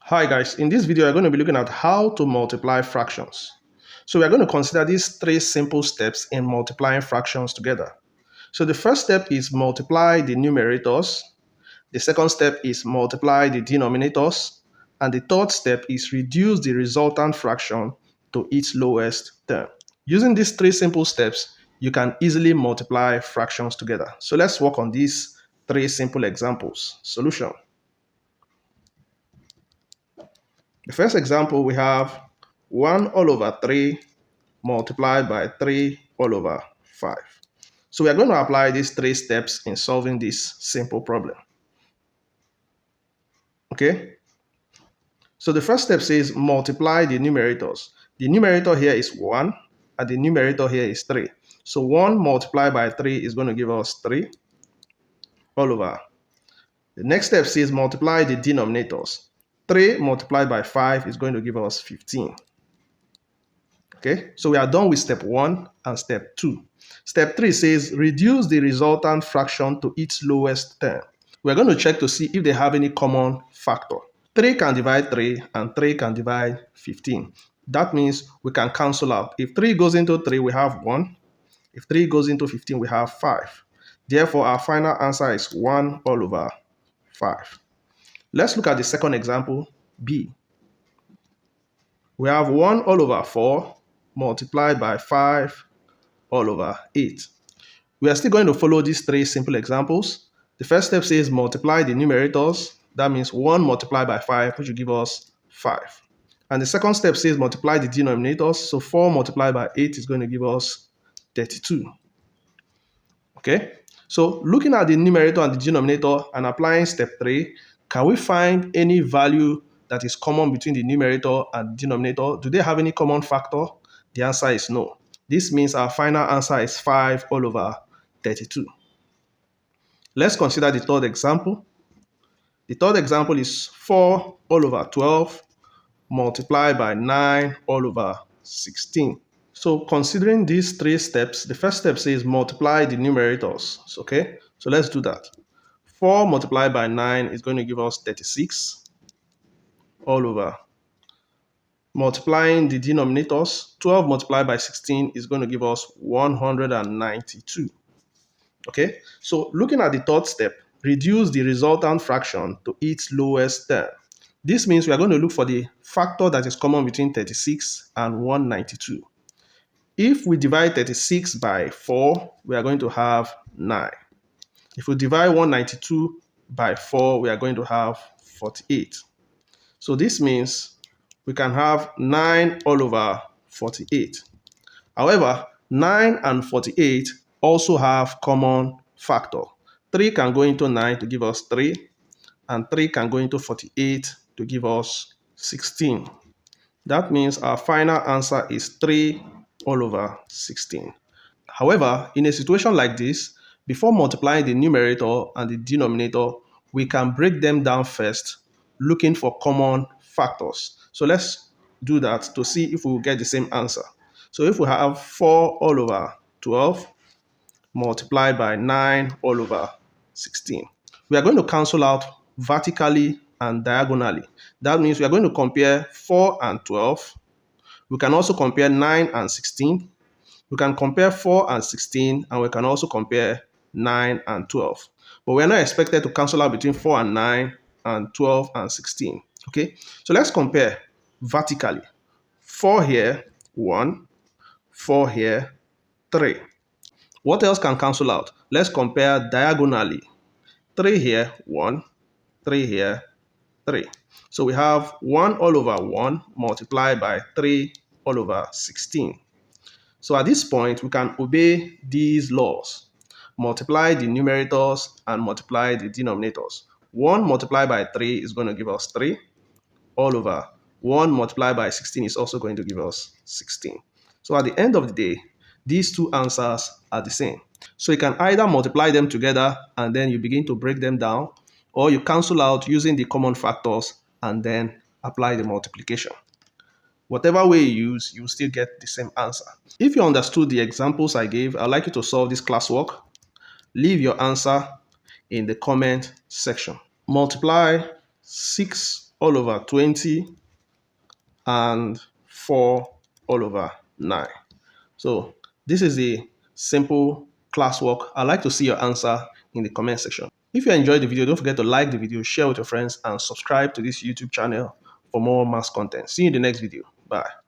Hi guys, in this video, I'm going to be looking at how to multiply fractions. So we're going to consider these three simple steps in multiplying fractions together. So the first step is multiply the numerators. The second step is multiply the denominators. And the third step is reduce the resultant fraction to its lowest term. Using these three simple steps, you can easily multiply fractions together. So let's work on these three simple examples. Solution. The first example, we have 1 all over 3 multiplied by 3 all over 5. So we are going to apply these three steps in solving this simple problem. Okay? So the first step says multiply the numerators. The numerator here is 1 and the numerator here is 3. So 1 multiplied by 3 is going to give us 3 all over. The next step says multiply the denominators. 3 multiplied by 5 is going to give us 15. Okay, so we are done with step 1 and step 2. Step 3 says reduce the resultant fraction to its lowest term. We're going to check to see if they have any common factor. 3 can divide 3 and 3 can divide 15. That means we can cancel out. If 3 goes into 3, we have 1. If 3 goes into 15, we have 5. Therefore, our final answer is 1 all over 5. Let's look at the second example, B. We have 1 all over 4 multiplied by 5 all over 8. We are still going to follow these three simple examples. The first step says multiply the numerators. That means 1 multiplied by 5, which will give us 5. And the second step says multiply the denominators. So 4 multiplied by 8 is going to give us 32. Okay? So looking at the numerator and the denominator and applying step 3, can we find any value that is common between the numerator and denominator? Do they have any common factor? The answer is no. This means our final answer is 5 all over 32. Let's consider the third example. The third example is 4 all over 12 multiplied by 9 all over 16. So considering these three steps, the first step says multiply the numerators. Okay, so let's do that. 4 multiplied by 9 is going to give us 36 all over. Multiplying the denominators, 12 multiplied by 16 is going to give us 192. Okay, so looking at the third step, reduce the resultant fraction to its lowest term. This means we are going to look for the factor that is common between 36 and 192. If we divide 36 by 4, we are going to have 9. If we divide 192 by 4, we are going to have 48. So this means we can have 9 all over 48. However, 9 and 48 also have common factor. 3 can go into 9 to give us 3, and 3 can go into 48 to give us 16. That means our final answer is 3 all over 16. However, in a situation like this, before multiplying the numerator and the denominator, we can break them down first, looking for common factors. So let's do that to see if we will get the same answer. So if we have 4 all over 12 multiplied by 9 all over 16, we are going to cancel out vertically and diagonally. That means we are going to compare 4 and 12. We can also compare 9 and 16. We can compare 4 and 16, and we can also compare 9 and 12. But we are not expected to cancel out between 4 and 9 and 12 and 16. Okay, so let's compare vertically. 4 here, 1. 4 here, 3. What else can cancel out? Let's compare diagonally. 3 here, 1. 3 here, 3. So we have 1 all over 1 multiplied by 3 all over 16. So at this point, we can obey these laws. Multiply the numerators and multiply the denominators. 1 multiplied by 3 is going to give us 3 all over. 1 multiplied by 16 is also going to give us 16. So at the end of the day, these two answers are the same. So you can either multiply them together and then you begin to break them down, or you cancel out using the common factors and then apply the multiplication. Whatever way you use, you will still get the same answer. If you understood the examples I gave, I'd like you to solve this classwork. Leave your answer in the comment section. Multiply 6 all over 20 and 4 all over 9. So this is a simple classwork. I'd like to see your answer in the comment section. If you enjoyed the video, don't forget to like the video, share with your friends, and subscribe to this YouTube channel for more maths content. See you in the next video. Bye.